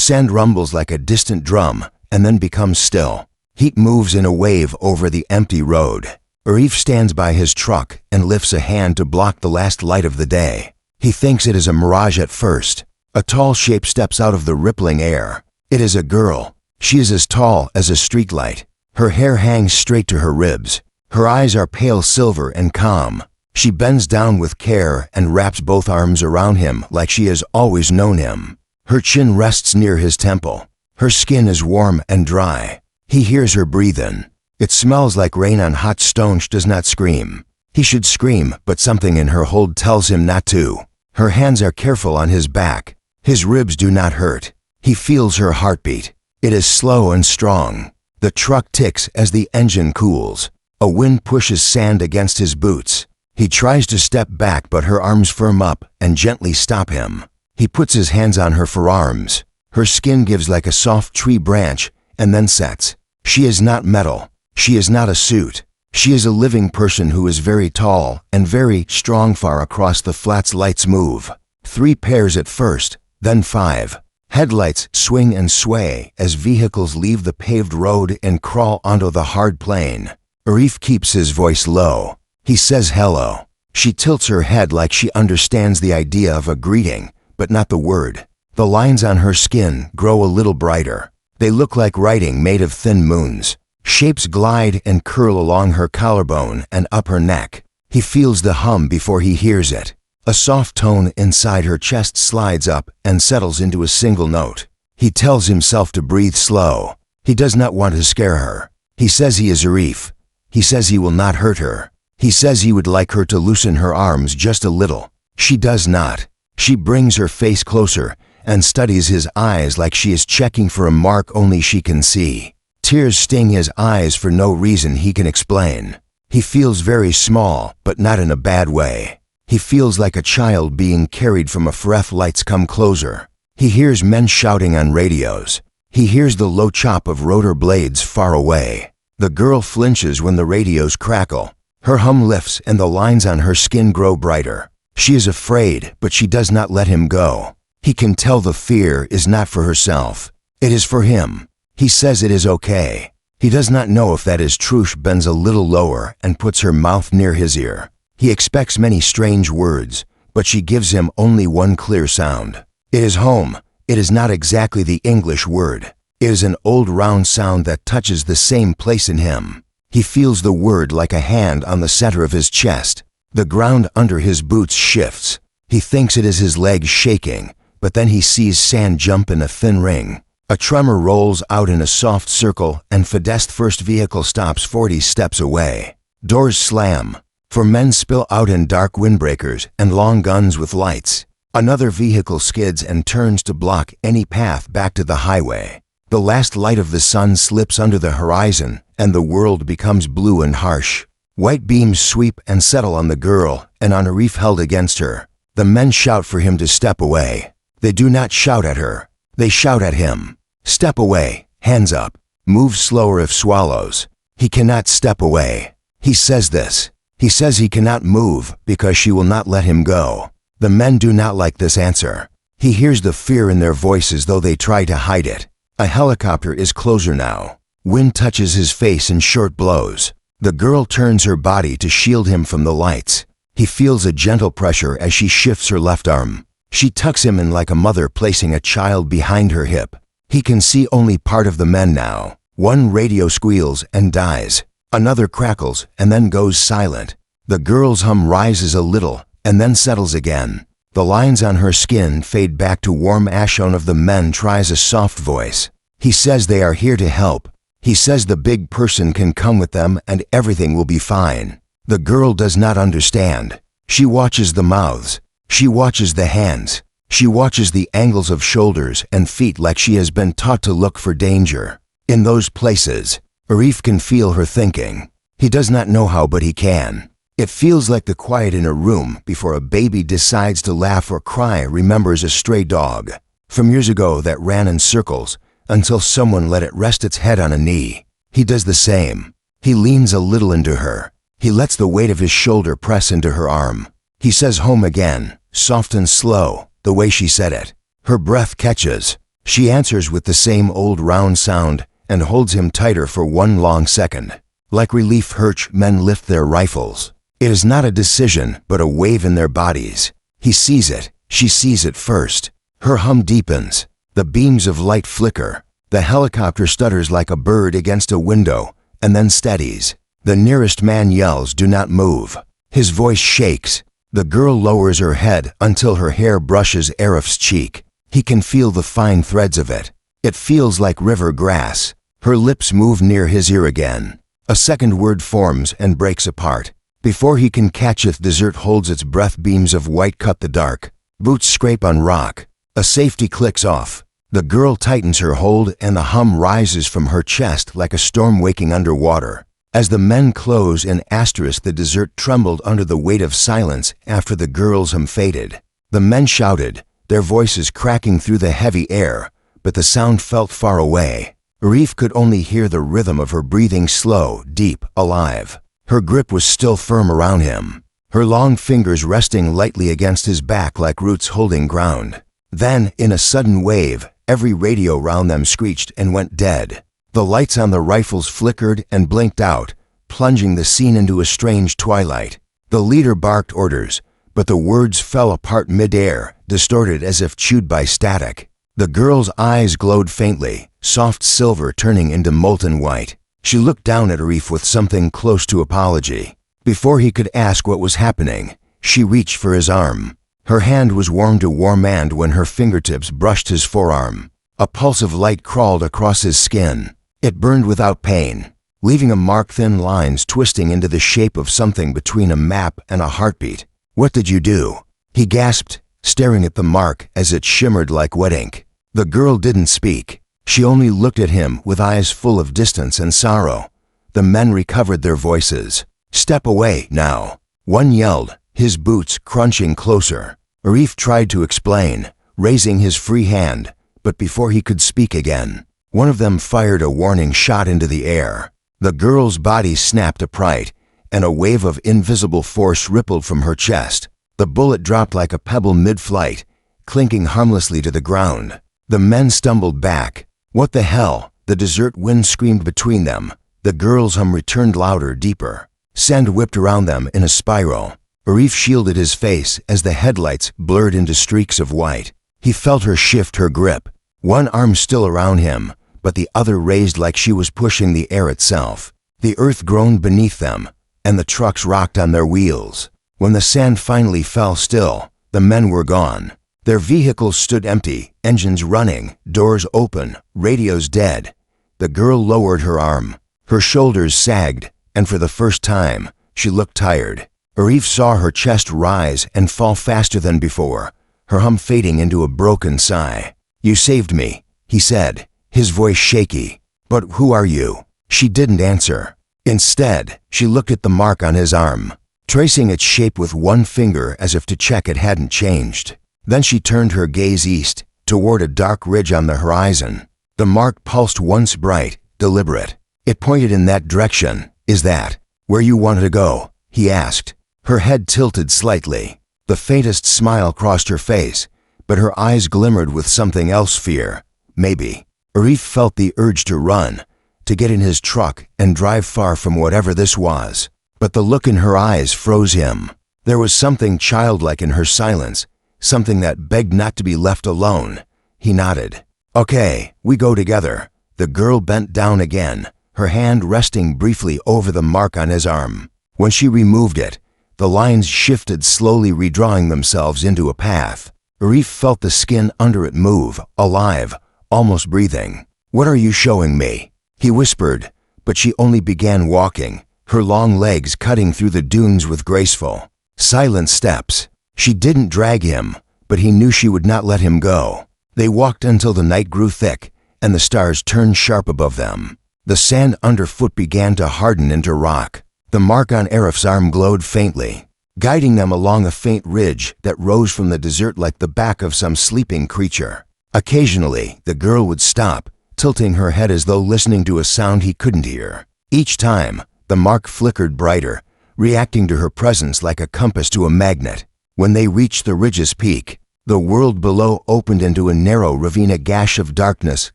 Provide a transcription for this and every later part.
Sand rumbles like a distant drum and then becomes still. Heat moves in a wave over the empty road. Arif stands by his truck and lifts a hand to block the last light of the day. He thinks it is a mirage at first. A tall shape steps out of the rippling air. It is a girl. She is as tall as a streetlight. Her hair hangs straight to her ribs. Her eyes are pale silver and calm. She bends down with care and wraps both arms around him like she has always known him. Her chin rests near his temple. Her skin is warm and dry. He hears her breathing. It smells like rain on hot stone. She does not scream. He should scream, but something in her hold tells him not to. Her hands are careful on his back. His ribs do not hurt. He feels her heartbeat. It is slow and strong. The truck ticks as the engine cools. A wind pushes sand against his boots. He tries to step back, but her arms firm up and gently stop him. He puts his hands on her forearms. Her skin gives like a soft tree branch and then sets. She is not metal. She is not a suit. She is a living person who is very tall and very strong. Far across the flats lights move. 3 pairs at first, then 5. Headlights swing and sway as vehicles leave the paved road and crawl onto the hard plain. Arif keeps his voice low. He says hello. She tilts her head like she understands the idea of a greeting, but not the word. The lines on her skin grow a little brighter. They look like writing made of thin moons. Shapes glide and curl along her collarbone and up her neck. He feels the hum before he hears it. A soft tone inside her chest slides up and settles into a single note. He tells himself to breathe slow. He does not want to scare her. He says he is Arif. He says he will not hurt her. He says he would like her to loosen her arms just a little. She does not. She brings her face closer and studies his eyes like she is checking for a mark only she can see. Tears sting his eyes for no reason he can explain. He feels very small, but not in a bad way. He feels like a child being carried from a fref. Lights come closer. He hears men shouting on radios. He hears the low chop of rotor blades far away. The girl flinches when the radios crackle. Her hum lifts and the lines on her skin grow brighter. She is afraid, but she does not let him go. He can tell the fear is not for herself. It is for him. He says it is okay. He does not know if that is true. She bends a little lower and puts her mouth near his ear. He expects many strange words, but she gives him only one clear sound. It is home. It is not exactly the English word. It is an old round sound that touches the same place in him. He feels the word like a hand on the center of his chest. The ground under his boots shifts. He thinks it is his legs shaking, but then he sees sand jump in a thin ring. A tremor rolls out in a soft circle and Fidesz's first vehicle stops 40 steps away. Doors slam. 4 men spill out in dark windbreakers and long guns with lights. Another vehicle skids and turns to block any path back to the highway. The last light of the sun slips under the horizon and the world becomes blue and harsh. White beams sweep and settle on the girl and on Arif held against her. The men shout for him to step away. They do not shout at her. They shout at him. Step away, hands up, move slower if swallows. He cannot step away. He says this. He says he cannot move because she will not let him go. The men do not like this answer. He hears the fear in their voices though they try to hide it. A helicopter is closer now. Wind touches his face in short blows. The girl turns her body to shield him from the lights. He feels a gentle pressure as she shifts her left arm. She tucks him in like a mother placing a child behind her hip. He can see only part of the men now. One radio squeals and dies. Another crackles and then goes silent. The girl's hum rises a little and then settles again. The lines on her skin fade back to warm ash. One of the men tries a soft voice. He says they are here to help. He says the big person can come with them and everything will be fine. The girl does not understand. She watches the mouths. She watches the hands. She watches the angles of shoulders and feet like she has been taught to look for danger. In those places, Arif can feel her thinking. He does not know how, but he can. It feels like the quiet in a room before a baby decides to laugh or cry. Remembers a stray dog from years ago that ran in circles until someone let it rest its head on a knee. He does the same. He leans a little into her. He lets the weight of his shoulder press into her arm. He says home again, soft and slow, the way she said it. Her breath catches. She answers with the same old round sound and holds him tighter for one long second. Like relief Hirsch, men lift their rifles. It is not a decision, but a wave in their bodies. He sees it. She sees it first. Her hum deepens. The beams of light flicker. The helicopter stutters like a bird against a window, and then steadies. The nearest man yells, "Do not move." His voice shakes. The girl lowers her head until her hair brushes Arif's cheek. He can feel the fine threads of it. It feels like river grass. Her lips move near his ear again. A second word forms and breaks apart. Before he can catch it, desert holds its breath. Beams of white cut the dark. Boots scrape on rock. A safety clicks off. The girl tightens her hold and the hum rises from her chest like a storm waking underwater. As the men close in asterisk, the desert trembled under the weight of silence after the girl's hum faded. The men shouted, their voices cracking through the heavy air, but the sound felt far away. Arif could only hear the rhythm of her breathing, slow, deep, alive. Her grip was still firm around him, her long fingers resting lightly against his back like roots holding ground. Then, in a sudden wave, every radio round them screeched and went dead. The lights on the rifles flickered and blinked out, plunging the scene into a strange twilight. The leader barked orders, but the words fell apart mid-air, distorted as if chewed by static. The girl's eyes glowed faintly, soft silver turning into molten white. She looked down at Arif with something close to apology. Before he could ask what was happening, she reached for his arm. Her hand was warm to warm, and when her fingertips brushed his forearm, a pulse of light crawled across his skin. It burned without pain, leaving a mark, thin lines twisting into the shape of something between a map and a heartbeat. "What did you do?" he gasped, staring at the mark as it shimmered like wet ink. The girl didn't speak. She only looked at him with eyes full of distance and sorrow. The men recovered their voices. "Step away, now," one yelled, his boots crunching closer. Arif tried to explain, raising his free hand, but before he could speak again, one of them fired a warning shot into the air. The girl's body snapped upright, and a wave of invisible force rippled from her chest. The bullet dropped like a pebble mid-flight, clinking harmlessly to the ground. The men stumbled back. "What the hell?" The desert wind screamed between them. The girl's hum returned louder, deeper. Sand whipped around them in a spiral. Arif shielded his face as the headlights blurred into streaks of white. He felt her shift her grip, one arm still around him, but the other raised like she was pushing the air itself. The earth groaned beneath them, and the trucks rocked on their wheels. When the sand finally fell still, the men were gone. Their vehicles stood empty, engines running, doors open, radios dead. The girl lowered her arm. Her shoulders sagged, and for the first time, she looked tired. Arif saw her chest rise and fall faster than before, her hum fading into a broken sigh. "You saved me," he said, his voice shaky. "But who are you?" She didn't answer. Instead, she looked at the mark on his arm, tracing its shape with one finger as if to check it hadn't changed. Then she turned her gaze east, toward a dark ridge on the horizon. The mark pulsed once bright, deliberate. It pointed in that direction. "Is that where you wanted to go?" he asked. Her head tilted slightly. The faintest smile crossed her face, but her eyes glimmered with something else, fear. Maybe. Arif felt the urge to run, to get in his truck and drive far from whatever this was. But the look in her eyes froze him. There was something childlike in her silence, something that begged not to be left alone. He nodded. "Okay, we go together." The girl bent down again, her hand resting briefly over the mark on his arm. When she removed it, the lines shifted, slowly redrawing themselves into a path. Arif felt the skin under it move, alive, almost breathing. "What are you showing me?" he whispered, but she only began walking, her long legs cutting through the dunes with graceful, silent steps. She didn't drag him, but he knew she would not let him go. They walked until the night grew thick, and the stars turned sharp above them. The sand underfoot began to harden into rock. The mark on Arif's arm glowed faintly, guiding them along a faint ridge that rose from the desert like the back of some sleeping creature. Occasionally, the girl would stop, tilting her head as though listening to a sound he couldn't hear. Each time, the mark flickered brighter, reacting to her presence like a compass to a magnet. When they reached the ridge's peak, The world below opened into a narrow ravine, a gash of darkness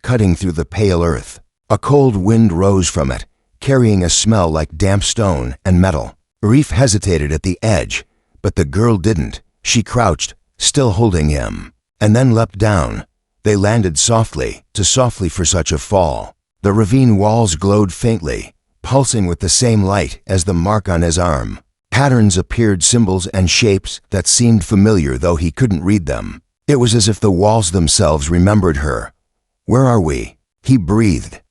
cutting through the pale earth. A cold wind rose from it, carrying a smell like damp stone and metal. Reef hesitated at the edge, but the girl didn't. She crouched, still holding him, and then leapt down. They landed softly, too softly for such a fall. The ravine walls glowed faintly, pulsing with the same light as the mark on his arm. Patterns appeared, symbols and shapes that seemed familiar though he couldn't read them. It was as if the walls themselves remembered her. "Where are we?" he breathed.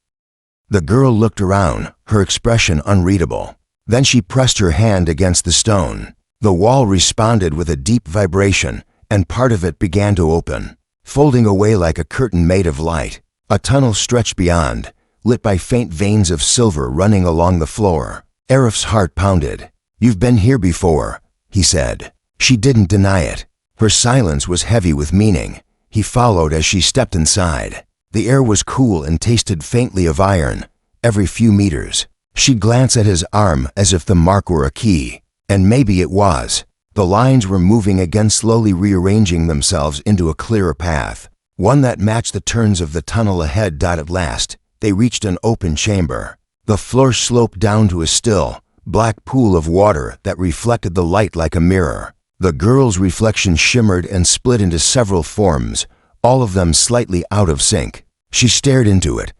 The girl looked around, her expression unreadable. Then she pressed her hand against the stone. The wall responded with a deep vibration, and part of it began to open, folding away like a curtain made of light. A tunnel stretched beyond, lit by faint veins of silver running along the floor. Arif's heart pounded. "You've been here before," he said. She didn't deny it. Her silence was heavy with meaning. He followed as she stepped inside. The air was cool and tasted faintly of iron. Every few meters, she'd glance at his arm as if the mark were a key. And maybe it was. The lines were moving again, slowly rearranging themselves into a clearer path, one that matched the turns of the tunnel ahead. At last, they reached an open chamber. The floor sloped down to a still, black pool of water that reflected the light like a mirror. The girl's reflection shimmered and split into several forms, all of them slightly out of sync. She stared into it,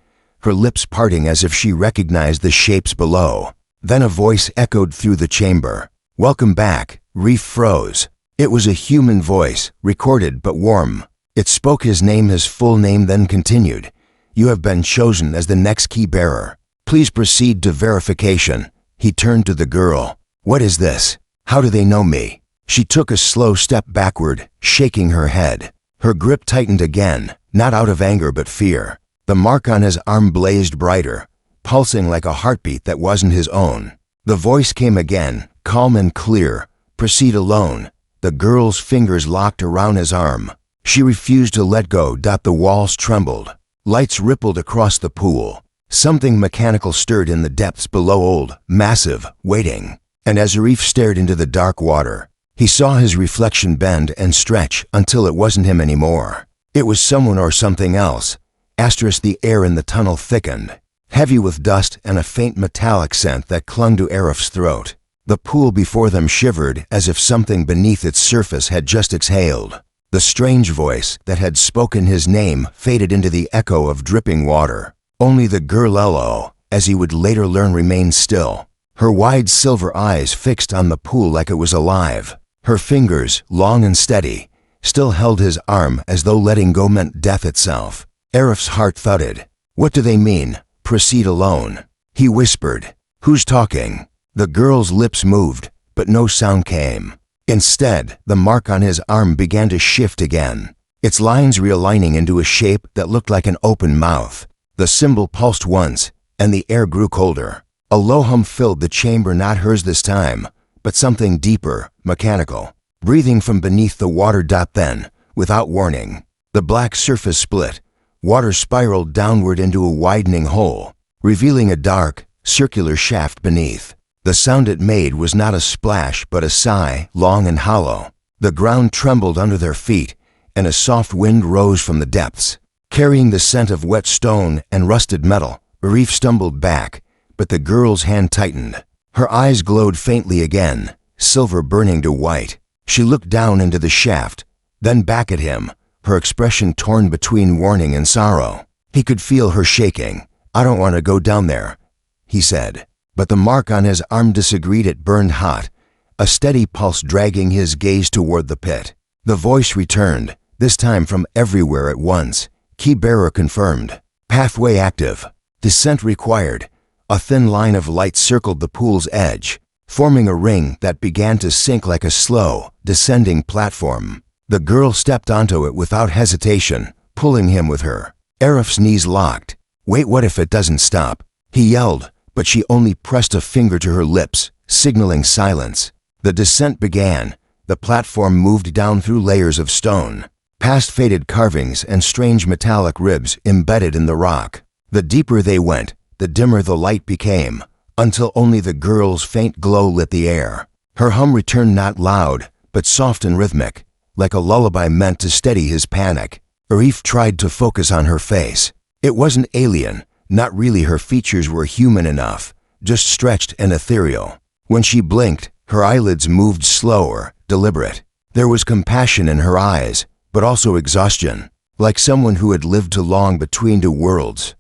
her lips parting as if she recognized the shapes below. Then a voice echoed through the chamber. "Welcome back." Reef froze. It was a human voice, recorded but warm. It spoke his name, his full name, then continued. "You have been chosen as the next key bearer. Please proceed to verification." He turned to the girl. "What is this? How do they know me?" She took a slow step backward, shaking her head. Her grip tightened again, not out of anger but fear. The mark on his arm blazed brighter, pulsing like a heartbeat that wasn't his own. The voice came again, calm and clear. "Proceed alone." The girl's fingers locked around his arm. She refused to let go. The walls trembled. Lights rippled across the pool. Something mechanical stirred in the depths below, old, massive, waiting. And as Arif stared into the dark water, he saw his reflection bend and stretch until it wasn't him anymore. It was someone or something else. The air in the tunnel thickened, heavy with dust and a faint metallic scent that clung to Arif's throat. The pool before them shivered as if something beneath its surface had just exhaled. The strange voice that had spoken his name faded into the echo of dripping water. Only the girl, as he would later learn, remained still, her wide silver eyes fixed on the pool like it was alive. Her fingers, long and steady, still held his arm as though letting go meant death itself. Arif's heart thudded. "What do they mean? Proceed alone," he whispered. "Who's talking?" The girl's lips moved, but no sound came. Instead, the mark on his arm began to shift again, its lines realigning into a shape that looked like an open mouth. The symbol pulsed once, and the air grew colder. A low hum filled the chamber, not hers this time, but something deeper, mechanical, breathing from beneath the water. Then, without warning, the black surface split. Water spiraled downward into a widening hole, revealing a dark, circular shaft beneath. The sound it made was not a splash but a sigh, long and hollow. The ground trembled under their feet, and a soft wind rose from the depths, carrying the scent of wet stone and rusted metal. Arif stumbled back, but the girl's hand tightened. Her eyes glowed faintly again, silver burning to white. She looked down into the shaft, then back at him, her expression torn between warning and sorrow. He could feel her shaking. "I don't want to go down there," he said. But the mark on his arm disagreed. It burned hot, a steady pulse dragging his gaze toward the pit. The voice returned, this time from everywhere at once. "Key bearer confirmed. Pathway active. Descent required." A thin line of light circled the pool's edge, forming a ring that began to sink like a slow, descending platform. The girl stepped onto it without hesitation, pulling him with her. Arif's knees locked. "Wait, what if it doesn't stop?" he yelled, but she only pressed a finger to her lips, signaling silence. The descent began. The platform moved down through layers of stone, past faded carvings and strange metallic ribs embedded in the rock. The deeper they went, the dimmer the light became, until only the girl's faint glow lit the air. Her hum returned, not loud, but soft and rhythmic, like a lullaby meant to steady his panic. Arif tried to focus on her face. It wasn't alien, not really. Her features were human enough, just stretched and ethereal. When she blinked, her eyelids moved slower, deliberate. There was compassion in her eyes, but also exhaustion, like someone who had lived too long between two worlds.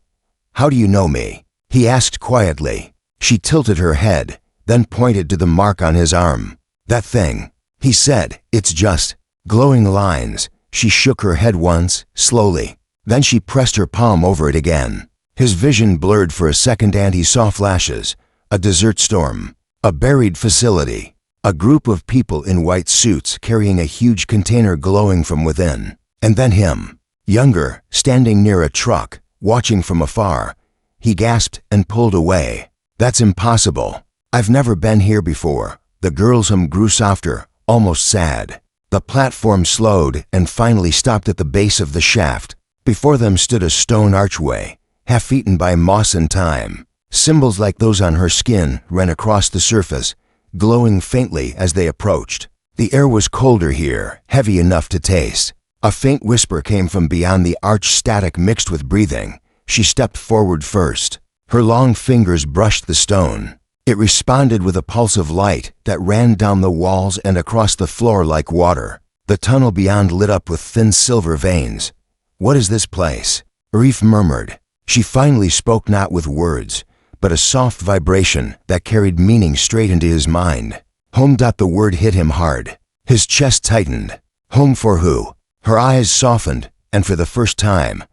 "How do you know me?" he asked quietly. She tilted her head, then pointed to the mark on his arm. "That thing," he said, "it's just glowing lines." She shook her head once, slowly. Then she pressed her palm over it again. His vision blurred for a second and he saw flashes. A desert storm. A buried facility. A group of people in white suits carrying a huge container glowing from within. And then him. Younger, standing near a truck, watching from afar. He gasped and pulled away. "That's impossible. I've never been here before." The girl's hum grew softer, almost sad. The platform slowed and finally stopped at the base of the shaft. Before them stood a stone archway, half-eaten by moss and time. Symbols like those on her skin ran across the surface, glowing faintly as they approached. The air was colder here, heavy enough to taste. A faint whisper came from beyond the arch, static mixed with breathing. She stepped forward first. Her long fingers brushed the stone. It responded with a pulse of light that ran down the walls and across the floor like water. The tunnel beyond lit up with thin silver veins. "What is this place?" Arif murmured. She finally spoke, not with words, but a soft vibration that carried meaning straight into his mind. "Home." The word hit him hard. His chest tightened. "Home for who?" Her eyes softened, and for the first time,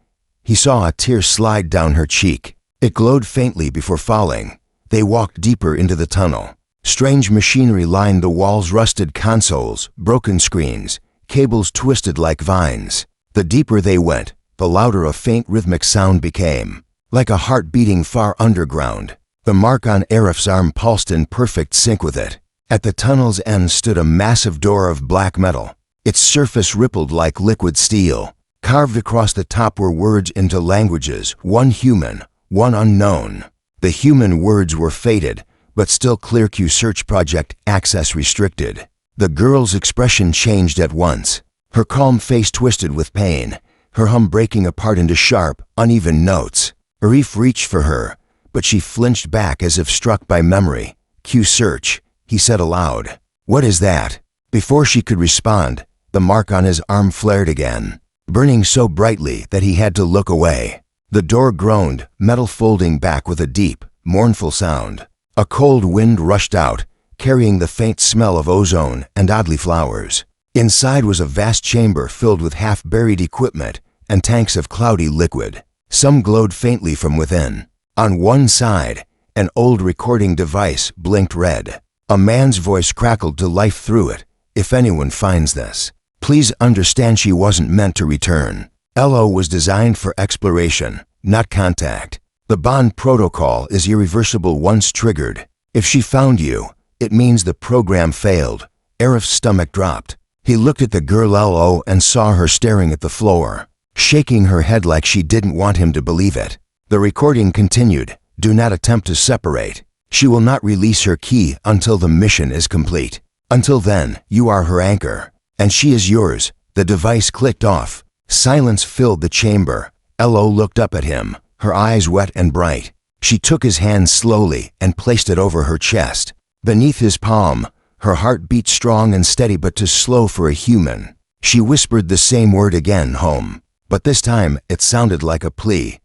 he saw a tear slide down her cheek. It glowed faintly before falling. They walked deeper into the tunnel. Strange machinery lined the walls, rusted consoles, broken screens, cables twisted like vines. The deeper they went, the louder a faint rhythmic sound became, like a heart beating far underground. The mark on Arif's arm pulsed in perfect sync with it. At the tunnel's end stood a massive door of black metal. Its surface rippled like liquid steel. Carved across the top were words into languages, one human, one unknown. The human words were faded, but still clear. Q search project access restricted. The girl's expression changed at once. Her calm face twisted with pain, her hum breaking apart into sharp, uneven notes. Arif reached for her, but she flinched back as if struck by memory. "Q search," he said aloud. "What is that?" Before she could respond, the mark on his arm flared again, burning so brightly that he had to look away. The door groaned, metal folding back with a deep, mournful sound. A cold wind rushed out, carrying the faint smell of ozone and oddly flowers. Inside was a vast chamber filled with half-buried equipment and tanks of cloudy liquid. Some glowed faintly from within. On one side, an old recording device blinked red. A man's voice crackled to life through it. "If anyone finds this, please understand she wasn't meant to return. LO was designed for exploration, not contact. The bond protocol is irreversible once triggered. If she found you, it means the program failed." Arif's stomach dropped. He looked at the girl LO and saw her staring at the floor, shaking her head like she didn't want him to believe it. The recording continued. "Do not attempt to separate. She will not release her key until the mission is complete. Until then, you are her anchor, and she is yours." The device clicked off. Silence filled the chamber. LO looked up at him, her eyes wet and bright. She took his hand slowly and placed it over her chest. Beneath his palm, her heart beat strong and steady, but too slow for a human. She whispered the same word again, "home." But this time, it sounded like a plea.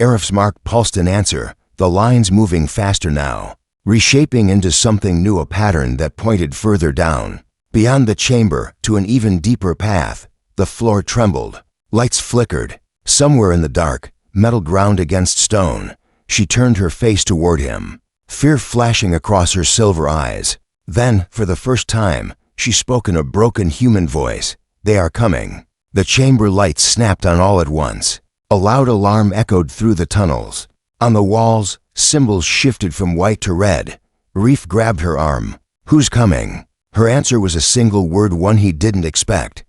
Arif's mark pulsed in answer, the lines moving faster now, reshaping into something new, a pattern that pointed further down. Beyond the chamber, to an even deeper path. The floor trembled. Lights flickered. Somewhere in the dark, metal ground against stone. She turned her face toward him, fear flashing across her silver eyes. Then, for the first time, she spoke in a broken human voice. "They are coming." The chamber lights snapped on all at once. A loud alarm echoed through the tunnels. On the walls, symbols shifted from white to red. Reef grabbed her arm. "Who's coming?" Her answer was a single word, one he didn't expect.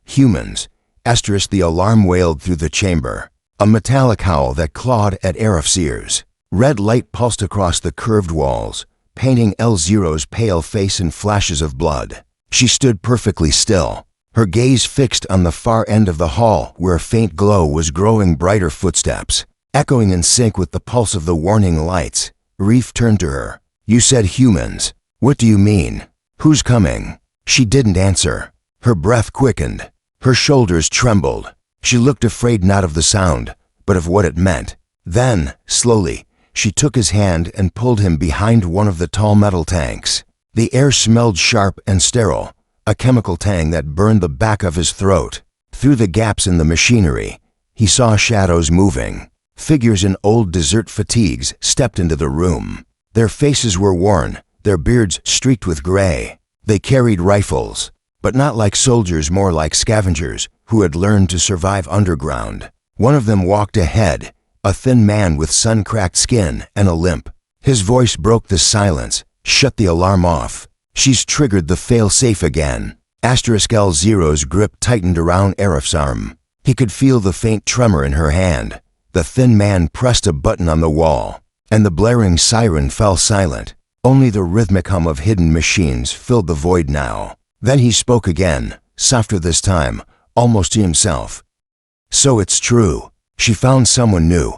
"Humans." The alarm wailed through the chamber, a metallic howl that clawed at Arif's ears. Red light pulsed across the curved walls, painting L0's pale face in flashes of blood. She stood perfectly still, her gaze fixed on the far end of the hall where a faint glow was growing brighter. Footsteps, echoing in sync with the pulse of the warning lights. Reef turned to her. "You said humans. What do you mean? Who's coming?" She didn't answer. Her breath quickened. Her shoulders trembled. She looked afraid not of the sound, but of what it meant. Then, slowly, she took his hand and pulled him behind one of the tall metal tanks. The air smelled sharp and sterile, a chemical tang that burned the back of his throat. Through the gaps in the machinery, he saw shadows moving. Figures in old desert fatigues stepped into the room. Their faces were worn, their beards streaked with gray. They carried rifles, but not like soldiers, more like scavengers who had learned to survive underground. One of them walked ahead, a thin man with sun-cracked skin and a limp. His voice broke the silence. "Shut the alarm off. She's triggered the fail-safe again." *L0's grip tightened around Arif's arm. He could feel the faint tremor in her hand. The thin man pressed a button on the wall, and the blaring siren fell silent. Only the rhythmic hum of hidden machines filled the void now. Then he spoke again, softer this time, almost to himself. "So it's true. She found someone new."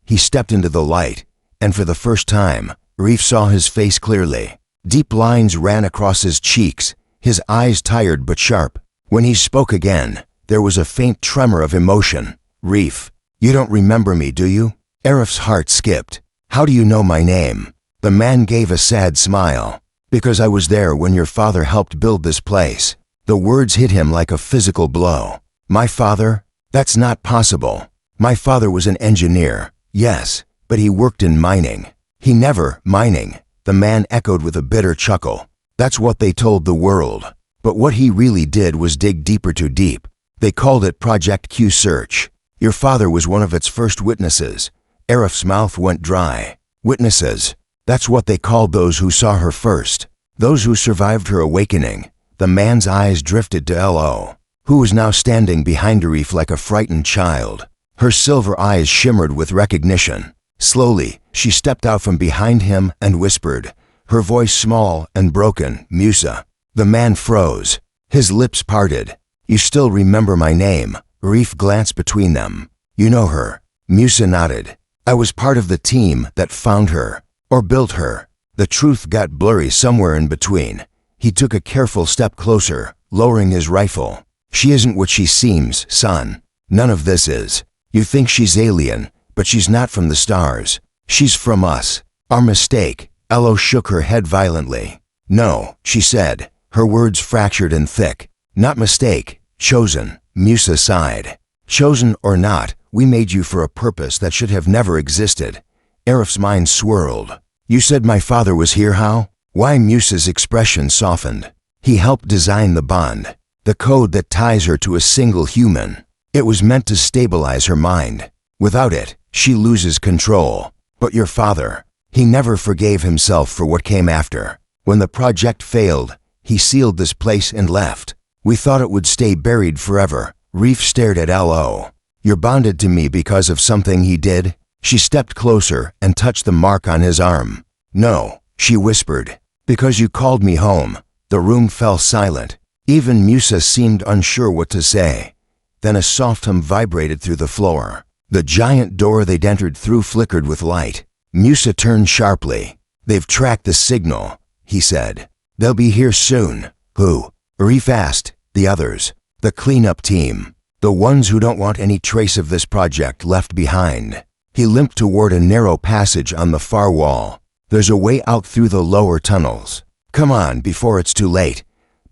He stepped into the light, and for the first time, Reef saw his face clearly. Deep lines ran across his cheeks, his eyes tired but sharp. When he spoke again, there was a faint tremor of emotion. "Reef, you don't remember me, do you?" Arif's heart skipped. "How do you know my name?" The man gave a sad smile. "Because I was there when your father helped build this place." The words hit him like a physical blow. "My father? That's not possible. My father was an engineer, yes, but he worked in mining." "He never mining," the man echoed with a bitter chuckle. "That's what they told the world. But what he really did was dig deeper too deep. They called it Project Q Search. Your father was one of its first witnesses." Arif's mouth went dry. "Witnesses? That's what they called those who saw her first. Those who survived her awakening." The man's eyes drifted to Lo, who was now standing behind Arif like a frightened child. Her silver eyes shimmered with recognition. Slowly, she stepped out from behind him and whispered, her voice small and broken, "Musa." The man froze. His lips parted. "You still remember my name?" Reef glanced between them. "You know her?" Musa nodded. "I was part of the team that found her, or built her." The truth got blurry somewhere in between. He took a careful step closer, lowering his rifle. "She isn't what she seems, son. None of this is. You think she's alien, but she's not from the stars. She's from us. Our mistake." Lo shook her head violently. "No," she said, her words fractured and thick. "Not mistake. Chosen." Musa sighed. "Chosen or not, we made you for a purpose that should have never existed." Arif's mind swirled. "You said my father was here, how?" Why? Musa's expression softened. "He helped design the bond, the code that ties her to a single human. It was meant to stabilize her mind. Without it, she loses control. But your father, he never forgave himself for what came after. When the project failed, he sealed this place and left. We thought it would stay buried forever." Reef stared at Lo. "You're bonded to me because of something he did?" She stepped closer and touched the mark on his arm. "No," she whispered. "Because you called me home." The room fell silent. Even Musa seemed unsure what to say. Then a soft hum vibrated through the floor. The giant door they'd entered through flickered with light. Musa turned sharply. "They've tracked the signal," he said. "They'll be here soon." "Who?" Reef asked. "The others. The cleanup team. The ones who don't want any trace of this project left behind." He limped toward a narrow passage on the far wall. "There's a way out through the lower tunnels. Come on before it's too late."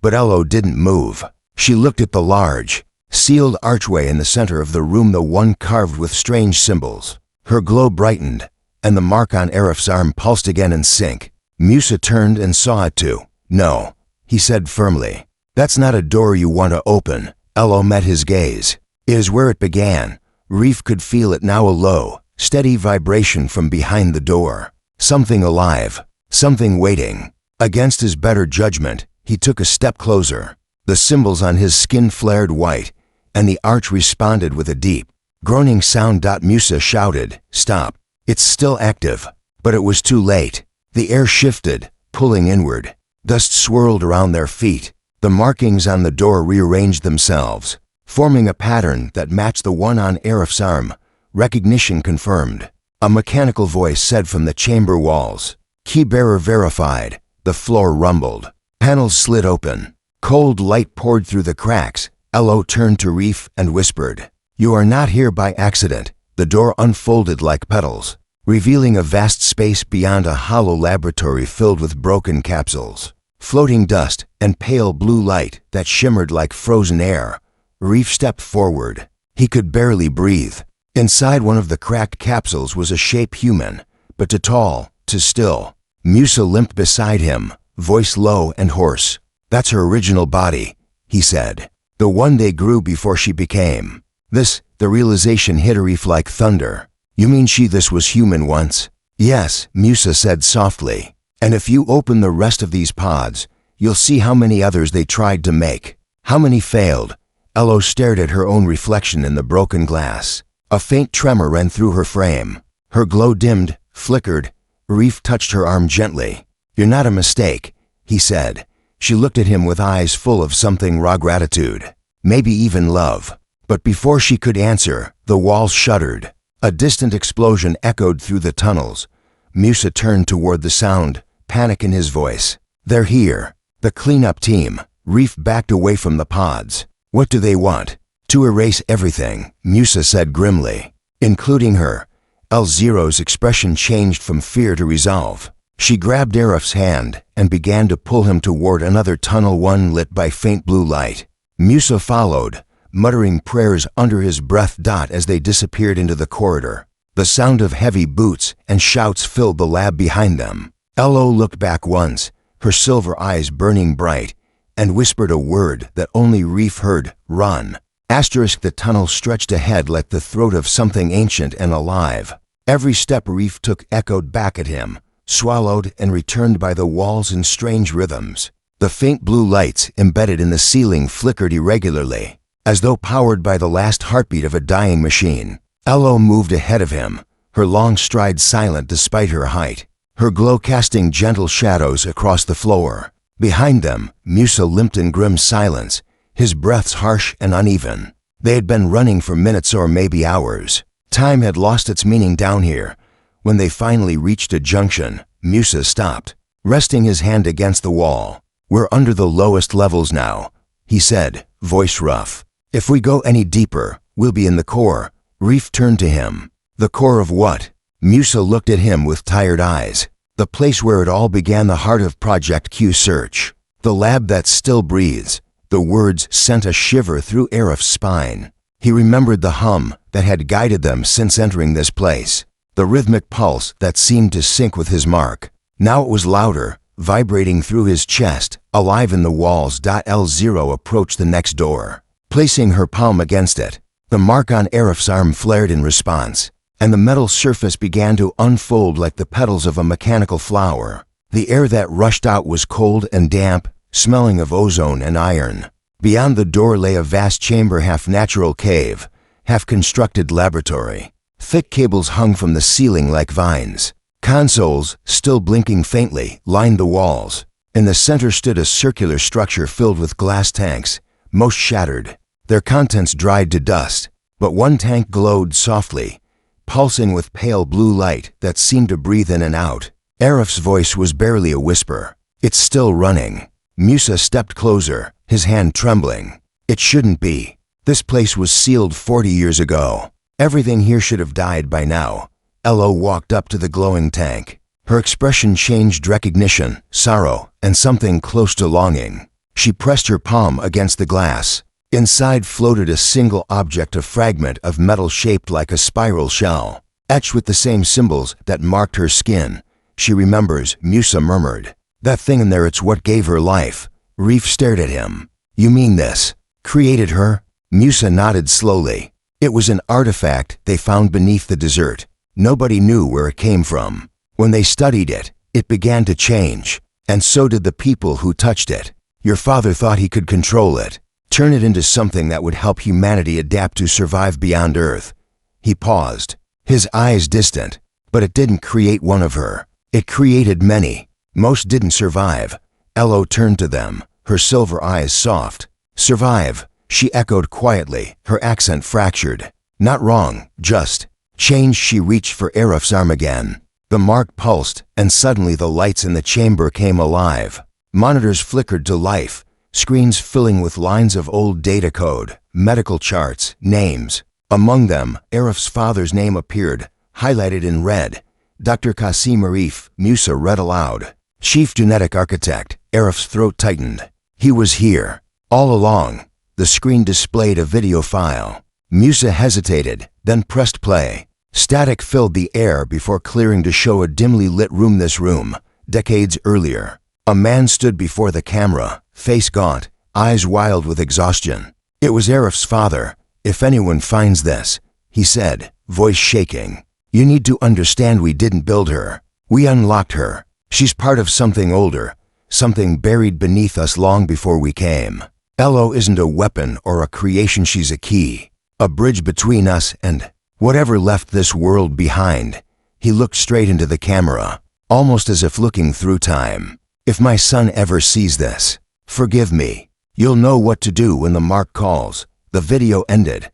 But Lo didn't move. She looked at the large, sealed archway in the center of the room, the one carved with strange symbols. Her glow brightened, and the mark on Arif's arm pulsed again in sync. Musa turned and saw it too. "No," he said firmly. "That's not a door you want to open." Lo met his gaze. "It is where it began." Reef could feel it now, a low, steady vibration from behind the door. Something alive, something waiting. Against his better judgment, he took a step closer. The symbols on his skin flared white, and the arch responded with a deep, groaning sound. Musa shouted, "Stop. It's still active." But it was too late. The air shifted, pulling inward. Dust swirled around their feet. The markings on the door rearranged themselves, forming a pattern that matched the one on Arif's arm. Recognition confirmed. A mechanical voice said from the chamber walls. Keybearer verified. The floor rumbled. Panels slid open. Cold light poured through the cracks. Elo turned to Reef and whispered, "You are not here by accident." The door unfolded like petals, revealing a vast space beyond a hollow laboratory filled with broken capsules, floating dust, and pale blue light that shimmered like frozen air. Reef stepped forward. He could barely breathe. Inside one of the cracked capsules was a shape human, but too tall, too still. Musa limped beside him, voice low and hoarse. "That's her original body," he said. "The one they grew before she became." The realization hit Arif like thunder. "You mean this was human once?" "Yes," Musa said softly. "And if you open the rest of these pods, you'll see how many others they tried to make. How many failed." Elo stared at her own reflection in the broken glass. A faint tremor ran through her frame. Her glow dimmed, flickered. Arif touched her arm gently. "You're not a mistake," he said. She looked at him with eyes full of something raw gratitude, maybe even love. But before she could answer, the walls shuddered. A distant explosion echoed through the tunnels. Musa turned toward the sound, panic in his voice. "They're here. The cleanup team." Reef backed away from the pods. "What do they want?" "To erase everything," Musa said grimly. "Including her." L0's expression changed from fear to resolve. She grabbed Arif's hand and began to pull him toward another tunnel, one lit by faint blue light. Musa followed, muttering prayers under his breath. As they disappeared into the corridor, the sound of heavy boots and shouts filled the lab behind them. Elo looked back once, her silver eyes burning bright, and whispered a word that only Reef heard: "Run." The tunnel stretched ahead like the throat of something ancient and alive. Every step Reef took echoed back at him, swallowed and returned by the walls in strange rhythms. The faint blue lights embedded in the ceiling flickered irregularly, as though powered by the last heartbeat of a dying machine. Elo moved ahead of him, her long stride silent despite her height, her glow casting gentle shadows across the floor. Behind them, Musa limped in grim silence, his breaths harsh and uneven. They had been running for minutes or maybe hours. Time had lost its meaning down here. When they finally reached a junction, Musa stopped, resting his hand against the wall. "We're under the lowest levels now," he said, voice rough. "If we go any deeper, we'll be in the core." Reef turned to him. "The core of what?" Musa looked at him with tired eyes. "The place where it all began, the heart of Project Q search. The lab that still breathes." The words sent a shiver through Arif's spine. He remembered the hum that had guided them since entering this place, the rhythmic pulse that seemed to sync with his mark. Now it was louder, vibrating through his chest, alive in the walls. L0 approached the next door, placing her palm against it. The mark on Arif's arm flared in response, and the metal surface began to unfold like the petals of a mechanical flower. The air that rushed out was cold and damp, smelling of ozone and iron. Beyond the door lay a vast chamber, half natural cave, half constructed laboratory. Thick cables hung from the ceiling like vines. Consoles, still blinking faintly, lined the walls. In the center stood a circular structure filled with glass tanks, most shattered, their contents dried to dust. But one tank glowed softly, pulsing with pale blue light that seemed to breathe in and out. Arif's voice was barely a whisper. "It's still running." Musa stepped closer, his hand trembling. "It shouldn't be. This place was sealed 40 years ago. Everything here should have died by now." Elo walked up to the glowing tank. Her expression changed: recognition, sorrow, and something close to longing. She pressed her palm against the glass. Inside floated a single object, a fragment of metal shaped like a spiral shell, etched with the same symbols that marked her skin. "She remembers," Musa murmured. "That thing in there, it's what gave her life." Reef stared at him. "You mean this created her?" Musa nodded slowly. "It was an artifact they found beneath the desert. Nobody knew where it came from. When they studied it, it began to change, and so did the people who touched it. Your father thought he could control it, turn it into something that would help humanity adapt to survive beyond Earth." He paused, his eyes distant. "But it didn't create one of her. It created many. Most didn't survive." Elo turned to them, her silver eyes soft. "Survive," she echoed quietly, her accent fractured. "Not wrong, just change." She reached for Arif's arm again. The mark pulsed, and suddenly the lights in the chamber came alive. Monitors flickered to life, screens filling with lines of old data code, medical charts, names. Among them, Arif's father's name appeared, highlighted in red. Dr. Qasim Arif, Musa read aloud. "Chief Genetic Architect." Arif's throat tightened. "He was here all along." The screen displayed a video file. Musa hesitated, then pressed play. Static filled the air before clearing to show a dimly lit room. This room, decades earlier. A man stood before the camera, face gaunt, eyes wild with exhaustion. It was Arif's father. "If anyone finds this," he said, voice shaking, "you need to understand we didn't build her. We unlocked her. She's part of something older, something buried beneath us long before we came. Elo isn't a weapon or a creation, she's a key, a bridge between us and whatever left this world behind." He looked straight into the camera, almost as if looking through time. "If my son ever sees this, forgive me. You'll know what to do when the mark calls." The video ended.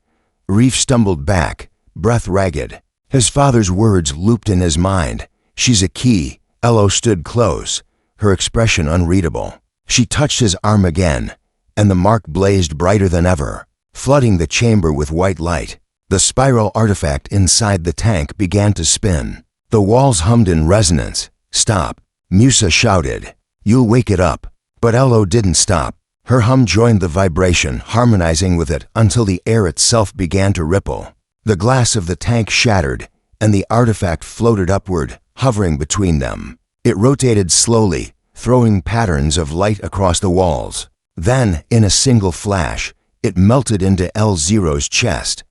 Reef stumbled back, breath ragged. His father's words looped in his mind. "She's a key." Elo stood close, her expression unreadable. She touched his arm again, and the mark blazed brighter than ever, flooding the chamber with white light. The spiral artifact inside the tank began to spin. The walls hummed in resonance. "Stop," Musa shouted. "You'll wake it up." But Elo didn't stop. Her hum joined the vibration, harmonizing with it until the air itself began to ripple. The glass of the tank shattered, and the artifact floated upward, hovering between them. It rotated slowly, throwing patterns of light across the walls. Then, in a single flash, it melted into L0's chest.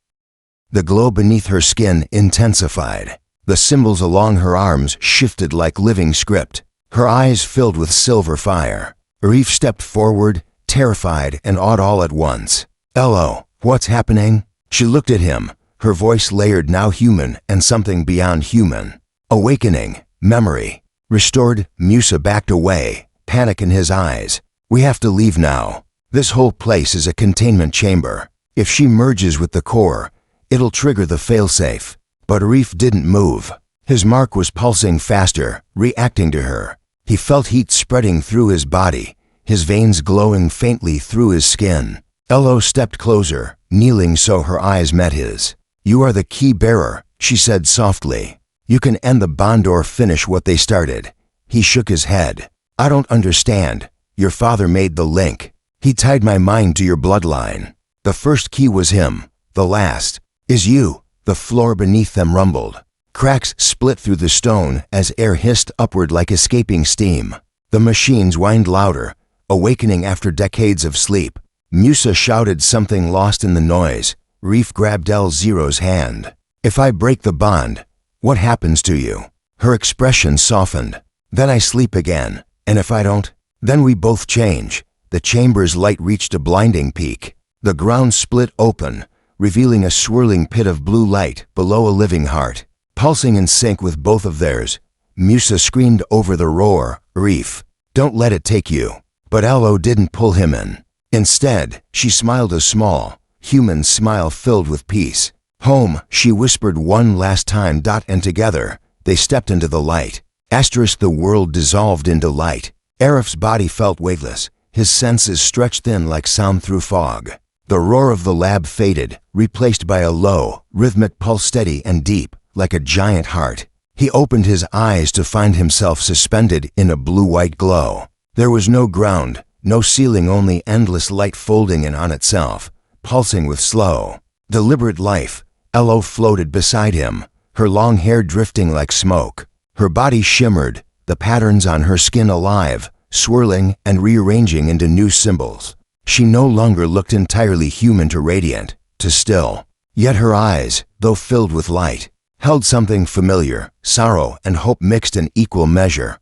The glow beneath her skin intensified. The symbols along her arms shifted like living script. Her eyes filled with silver fire. Arif stepped forward, terrified and awed all at once. "Elo, what's happening?" She looked at him, her voice layered, now human and something beyond human. "Awakening, memory, restored." Musa backed away, panic in his eyes. "We have to leave now. This whole place is a containment chamber. If she merges with the core, it'll trigger the failsafe." But Arif didn't move. His mark was pulsing faster, reacting to her. He felt heat spreading through his body, his veins glowing faintly through his skin. Elo stepped closer, kneeling so her eyes met his. "You are the key bearer," she said softly. "You can end the bond or finish what they started." He shook his head. "I don't understand. Your father made the link. He tied my mind to your bloodline. The first key was him. The last is you." The floor beneath them rumbled. Cracks split through the stone as air hissed upward like escaping steam. The machines whined louder, awakening after decades of sleep. Musa shouted something lost in the noise. Reef grabbed L0's hand. "If I break the bond, what happens to you?" Her expression softened. "Then I sleep again. And if I don't, then we both change." The chamber's light reached a blinding peak. The ground split open, revealing a swirling pit of blue light below a living heart, pulsing in sync with both of theirs. Musa screamed over the roar, "Reef, don't let it take you." But Elo didn't pull him in. Instead, she smiled a small, human smile filled with peace. "Home," she whispered one last time. And together, they stepped into the light. The world dissolved into light. Arif's body felt weightless, his senses stretched thin like sound through fog. The roar of the lab faded, replaced by a low, rhythmic pulse, steady and deep, like a giant heart. He opened his eyes to find himself suspended in a blue-white glow. There was no ground, no ceiling, only endless light folding in on itself, pulsing with slow, deliberate life. Elo floated beside him, her long hair drifting like smoke. Her body shimmered, the patterns on her skin alive, swirling and rearranging into new symbols. She no longer looked entirely human to radiant, to still. Yet her eyes, though filled with light, held something familiar, sorrow and hope mixed in equal measure.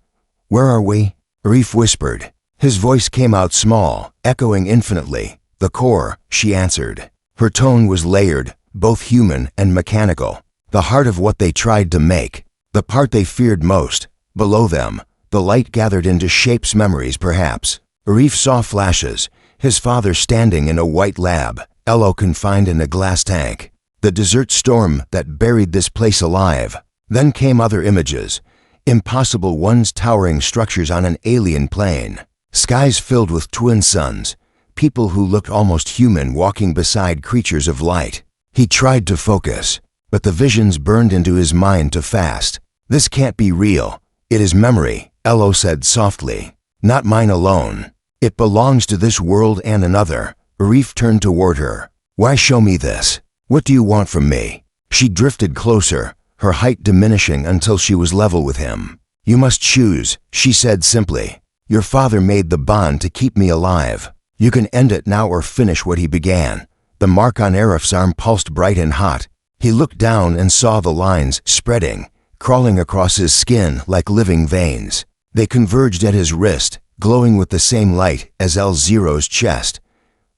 "Where are we?" Reef whispered. His voice came out small, echoing infinitely. "The core," she answered. Her tone was layered, both human and mechanical. The heart of what they tried to make, the part they feared most. Below them, the light gathered into shapes, memories perhaps. Arif saw flashes, his father standing in a white lab, Elo confined in a glass tank. The desert storm that buried this place alive. Then came other images, impossible ones, towering structures on an alien plane, skies filled with twin suns, people who looked almost human walking beside creatures of light. He tried to focus, but the visions burned into his mind too fast. This can't be real. It is memory, Elo said softly. Not mine alone. It belongs to this world and another. Arif turned toward her. Why show me this? What do you want from me? She drifted closer, her height diminishing until she was level with him. You must choose, she said simply. Your father made the bond to keep me alive. You can end it now or finish what he began. The mark on Arif's arm pulsed bright and hot. He looked down and saw the lines spreading, crawling across his skin like living veins. They converged at his wrist, glowing with the same light as L0's chest.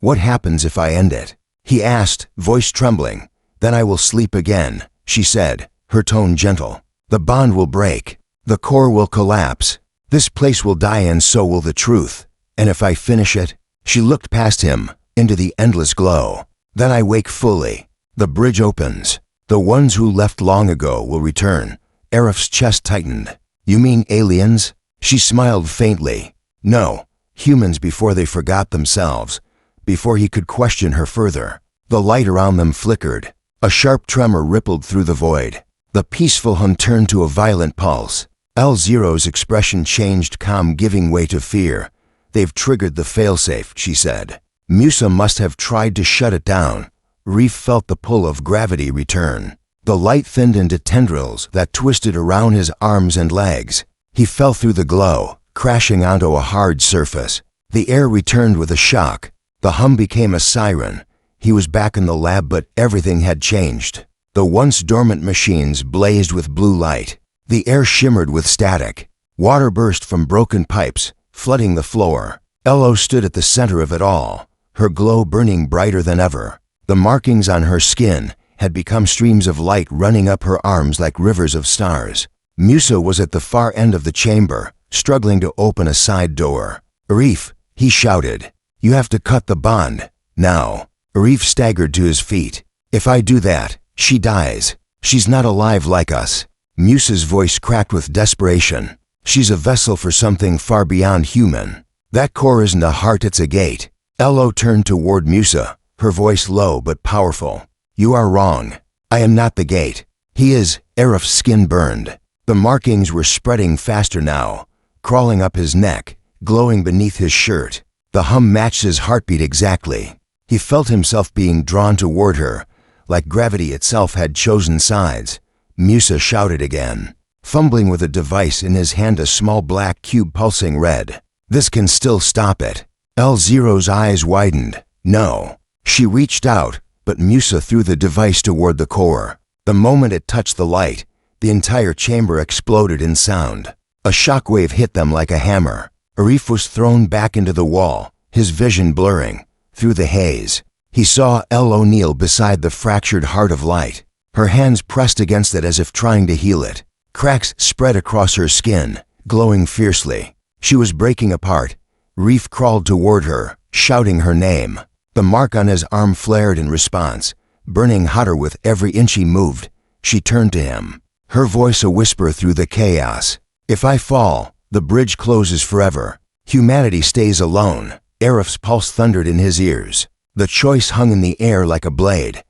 What happens if I end it? He asked, voice trembling. Then I will sleep again, she said, her tone gentle. The bond will break. The core will collapse. This place will die and so will the truth. And if I finish it? She looked past him, into the endless glow. Then I wake fully. The bridge opens. The ones who left long ago will return. Arif's chest tightened. You mean aliens? She smiled faintly. No, humans before they forgot themselves. Before he could question her further. The light around them flickered. A sharp tremor rippled through the void. The peaceful hum turned to a violent pulse. L0's expression changed, calm giving way to fear. They've triggered the failsafe, she said. Musa must have tried to shut it down. Reef felt the pull of gravity return. The light thinned into tendrils that twisted around his arms and legs. He fell through the glow, crashing onto a hard surface. The air returned with a shock. The hum became a siren. He was back in the lab, but everything had changed. The once dormant machines blazed with blue light. The air shimmered with static. Water burst from broken pipes, flooding the floor. Elo stood at the center of it all, her glow burning brighter than ever. The markings on her skin had become streams of light running up her arms like rivers of stars. Musa was at the far end of the chamber, struggling to open a side door. Arif, he shouted. You have to cut the bond, now. Arif staggered to his feet. If I do that, she dies. She's not alive like us. Musa's voice cracked with desperation. She's a vessel for something far beyond human. That core isn't a heart, it's a gate. Elo turned toward Musa, her voice low but powerful. You are wrong. I am not the gate. He is. Arif's skin burned. The markings were spreading faster now, crawling up his neck, glowing beneath his shirt. The hum matched his heartbeat exactly. He felt himself being drawn toward her, like gravity itself had chosen sides. Musa shouted again, fumbling with a device in his hand, a small black cube pulsing red. This can still stop it. L0's eyes widened. No. She reached out, but Musa threw the device toward the core. The moment it touched the light, the entire chamber exploded in sound. A shockwave hit them like a hammer. Arif was thrown back into the wall, his vision blurring. Through the haze, he saw Elo kneel beside the fractured heart of light. Her hands pressed against it as if trying to heal it. Cracks spread across her skin, glowing fiercely. She was breaking apart. Reef crawled toward her, shouting her name. The mark on his arm flared in response, burning hotter with every inch he moved. She turned to him, her voice a whisper through the chaos. If I fall, the bridge closes forever. Humanity stays alone. Arif's pulse thundered in his ears. The choice hung in the air like a blade.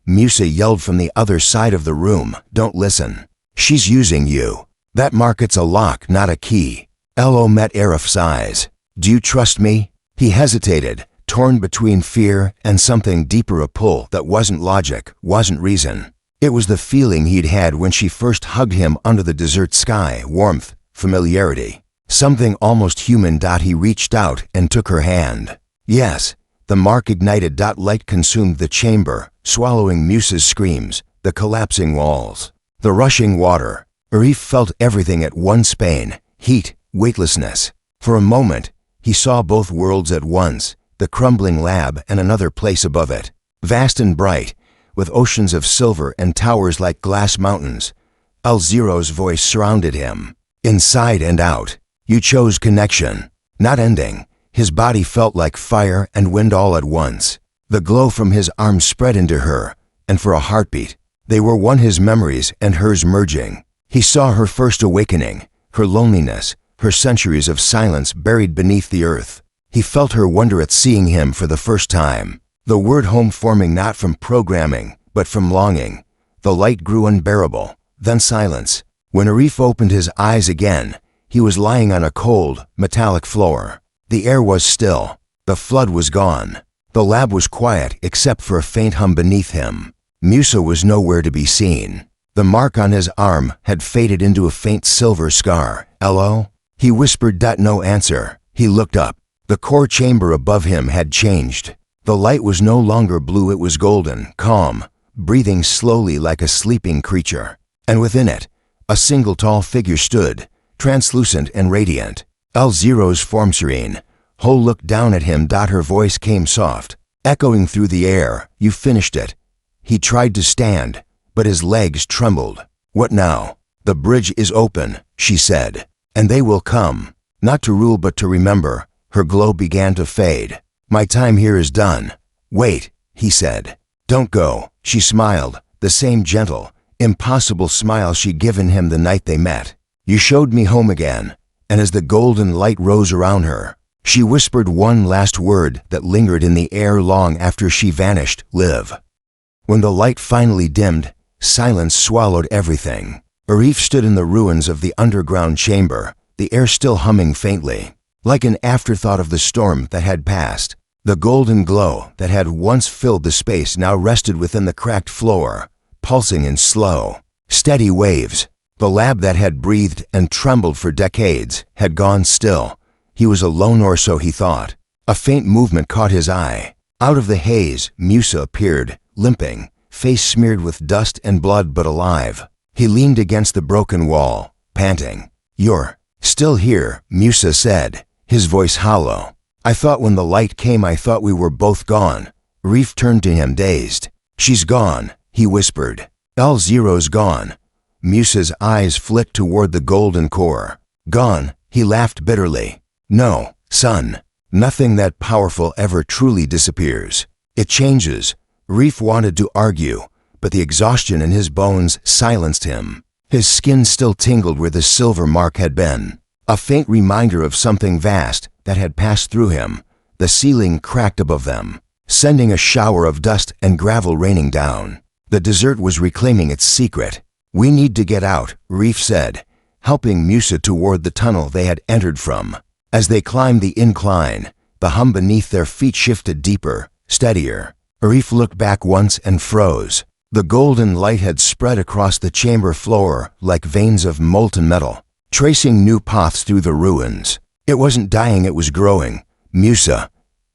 Musa yelled from the other side of the room, don't listen. She's using you. That market's a lock, not a key. Elo met Arif's eyes. Do you trust me? He hesitated, torn between fear and something deeper, a pull that wasn't logic, wasn't reason. It was the feeling he'd had when she first hugged him under the desert sky, warmth, familiarity. Something almost human. He reached out and took her hand. Yes, the mark ignited. Light consumed the chamber, swallowing Musa's screams, the collapsing walls, the rushing water. Arif felt everything at once, pain, heat, weightlessness. For a moment, he saw both worlds at once, the crumbling lab and another place above it, vast and bright, with oceans of silver and towers like glass mountains. L0's voice surrounded him, inside and out. You chose connection, not ending. His body felt like fire and wind all at once. The glow from his arms spread into her, and for a heartbeat, they were one, his memories and hers merging. He saw her first awakening, her loneliness, her centuries of silence buried beneath the earth. He felt her wonder at seeing him for the first time. The word home forming not from programming, but from longing. The light grew unbearable, then silence. When Arif opened his eyes again, he was lying on a cold, metallic floor. The air was still. The flood was gone. The lab was quiet except for a faint hum beneath him. Musa was nowhere to be seen. The mark on his arm had faded into a faint silver scar. "Hello?" He whispered. No answer. He looked up. The core chamber above him had changed. The light was no longer blue, it was golden, calm, breathing slowly like a sleeping creature. And within it, a single tall figure stood, translucent and radiant. L-Zero's form serene. Ho looked down at him. Her voice came soft, echoing through the air. "You finished it." He tried to stand, but his legs trembled. "What now?" "The bridge is open," she said. "And they will come, not to rule but to remember." Her glow began to fade. "My time here is done." "Wait," he said. "Don't go." She smiled, the same gentle, impossible smile she'd given him the night they met. "You showed me home again." And as the golden light rose around her, she whispered one last word that lingered in the air long after she vanished: "Live." When the light finally dimmed, silence swallowed everything. Arif stood in the ruins of the underground chamber, the air still humming faintly, like an afterthought of the storm that had passed. The golden glow that had once filled the space now rested within the cracked floor, pulsing in slow, steady waves. The lab that had breathed and trembled for decades had gone still. He was alone, or so he thought. A faint movement caught his eye. Out of the haze, Musa appeared, limping, face smeared with dust and blood but alive. He leaned against the broken wall, panting. "You're still here," Musa said, his voice hollow. "I thought when the light came I thought we were both gone." Reef turned to him, dazed. "She's gone," he whispered. "L-Zero's gone." Musa's eyes flicked toward the golden core. "Gone," he laughed bitterly. "No, son. Nothing that powerful ever truly disappears. It changes." Reef wanted to argue, but the exhaustion in his bones silenced him. His skin still tingled where the silver mark had been, a faint reminder of something vast that had passed through him. The ceiling cracked above them, sending a shower of dust and gravel raining down. The desert was reclaiming its secret. "We need to get out," Reef said, helping Musa toward the tunnel they had entered from. As they climbed the incline, the hum beneath their feet shifted deeper, steadier. Reef looked back once and froze. The golden light had spread across the chamber floor like veins of molten metal, tracing new paths through the ruins. "It wasn't dying, it was growing." "Musa,"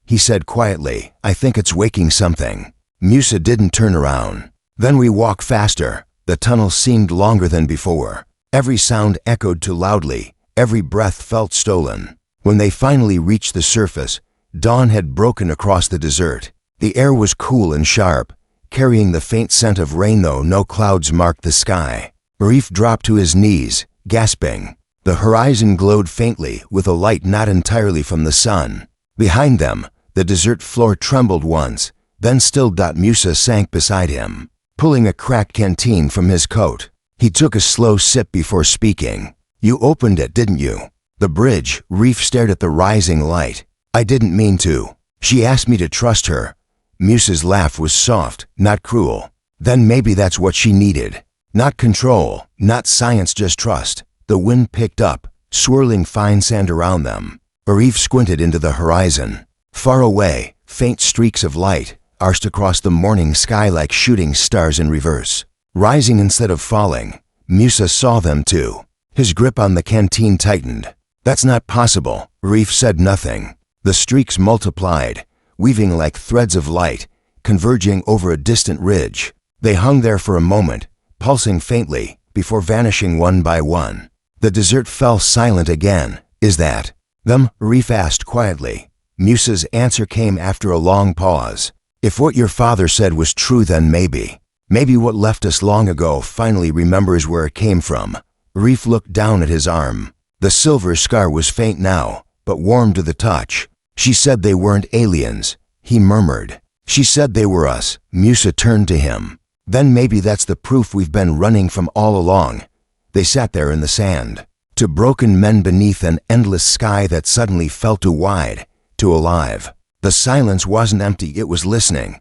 he said quietly, "I think it's waking something." Musa didn't turn around. Then we walked faster. The tunnel seemed longer than before. Every sound echoed too loudly. Every breath felt stolen. When they finally reached the surface, dawn had broken across the desert. The air was cool and sharp, carrying the faint scent of rain, though no clouds marked the sky. Reef dropped to his knees, gasping. The horizon glowed faintly with a light not entirely from the sun. Behind them, the desert floor trembled once, then stilled. Musa sank beside him, pulling a cracked canteen from his coat. He took a slow sip before speaking. "You opened it, didn't you?" "The bridge." Reef stared at the rising light. "I didn't mean to. She asked me to trust her." Musa's laugh was soft, not cruel. "Then maybe that's what she needed. Not control, not science, just trust." The wind picked up, swirling fine sand around them. Reef squinted into the horizon. Far away, faint streaks of light arced across the morning sky like shooting stars in reverse, rising instead of falling. Musa saw them too. His grip on the canteen tightened. "That's not possible." Reef said nothing. The streaks multiplied, weaving like threads of light, converging over a distant ridge. They hung there for a moment, pulsing faintly, before vanishing one by one. The desert fell silent again. "Is that them?" Reef asked quietly. Musa's answer came after a long pause. "If what your father said was true, then maybe. Maybe what left us long ago finally remembers where it came from." Reef looked down at his arm. The silver scar was faint now, but warm to the touch. She said they weren't aliens, he murmured. She said they were us. Musa turned to him. Then maybe that's the proof we've been running from all along. They sat there in the sand. To broken men beneath an endless sky that suddenly felt too wide, too alive. The silence wasn't empty, it was listening.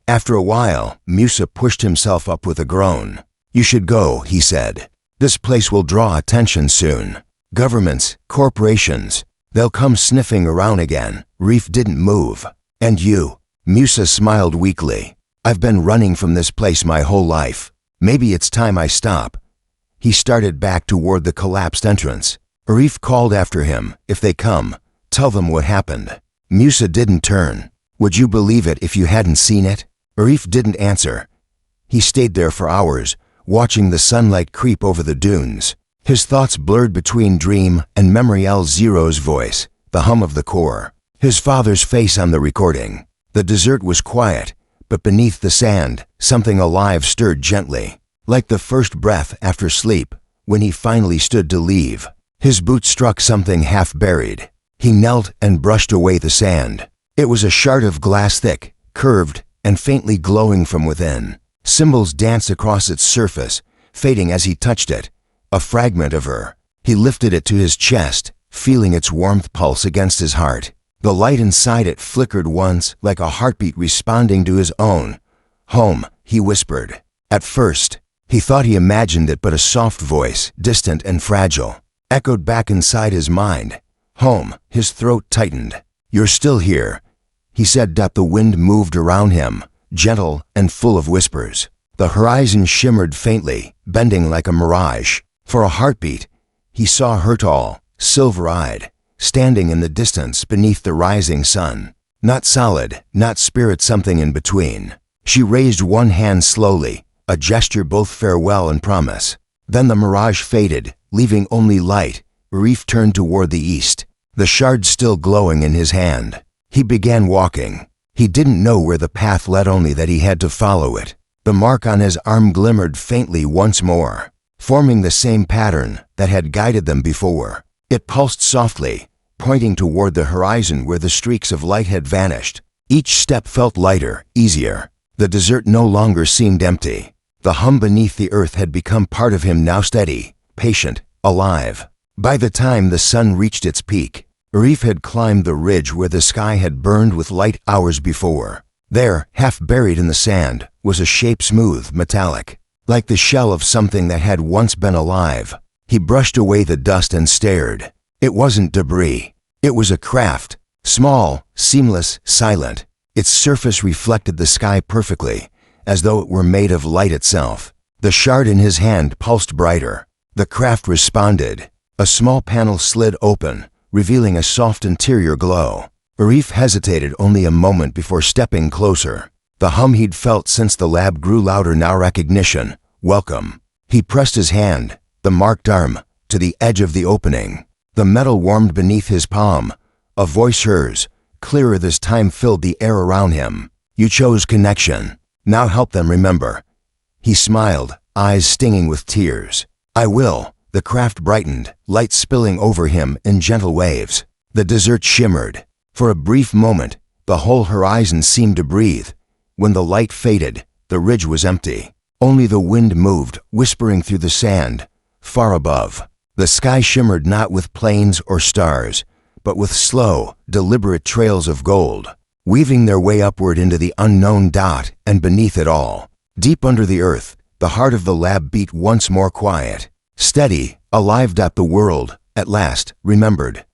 After a while, Musa pushed himself up with a groan. You should go, he said. This place will draw attention soon. Governments, corporations, they'll come sniffing around again. Reef didn't move. And you? Musa smiled weakly. I've been running from this place my whole life. Maybe it's time I stop. He started back toward the collapsed entrance. Reef called after him. If they come, tell them what happened. Musa didn't turn. Would you believe it if you hadn't seen it? Reef didn't answer. He stayed there for hours, watching the sunlight creep over the dunes. His thoughts blurred between dream and memory. L0's voice, the hum of the core. His father's face on the recording. The desert was quiet, but beneath the sand, something alive stirred gently, like the first breath after sleep, when he finally stood to leave. His boot struck something half buried. He knelt and brushed away the sand. It was a shard of glass, thick, curved, and faintly glowing from within. Symbols danced across its surface, fading as he touched it. A fragment of her. He lifted it to his chest, feeling its warmth pulse against his heart. The light inside it flickered once, like a heartbeat responding to his own. Home, he whispered. At first, he thought he imagined it, but a soft voice, distant and fragile, echoed back inside his mind. Home, his throat tightened. You're still here, he said. The wind moved around him, gentle and full of whispers. The horizon shimmered faintly, bending like a mirage. For a heartbeat, he saw her tall, silver-eyed, standing in the distance beneath the rising sun. Not solid, not spirit, something in between. She raised one hand slowly, a gesture both farewell and promise. Then the mirage faded, leaving only light. Reef turned toward the east, the shard still glowing in his hand. He began walking. He didn't know where the path led, only that he had to follow it. The mark on his arm glimmered faintly once more, forming the same pattern that had guided them before. It pulsed softly, pointing toward the horizon where the streaks of light had vanished. Each step felt lighter, easier. The desert no longer seemed empty. The hum beneath the earth had become part of him now, steady, patient, alive. By the time the sun reached its peak, Reef had climbed the ridge where the sky had burned with light hours before. There, half buried in the sand, was a shape smooth, metallic, like the shell of something that had once been alive. He brushed away the dust and stared. It wasn't debris. It was a craft, small, seamless, silent. Its surface reflected the sky perfectly, as though it were made of light itself. The shard in his hand pulsed brighter. The craft responded. A small panel slid open, revealing a soft interior glow. Reef hesitated only a moment before stepping closer. The hum he'd felt since the lab grew louder now. Recognition. Welcome. He pressed his hand, the marked arm, to the edge of the opening. The metal warmed beneath his palm. A voice, hers, clearer this time, filled the air around him. You chose connection. Now help them remember. He smiled, eyes stinging with tears. I will. The craft brightened, light spilling over him in gentle waves. The desert shimmered. For a brief moment, the whole horizon seemed to breathe. When the light faded, the ridge was empty. Only the wind moved, whispering through the sand. Far above, the sky shimmered not with planes or stars, but with slow, deliberate trails of gold, weaving their way upward into the unknown. And beneath it all, deep under the earth, the heart of the lab beat once more, quiet, steady, alive. The world, at last, remembered.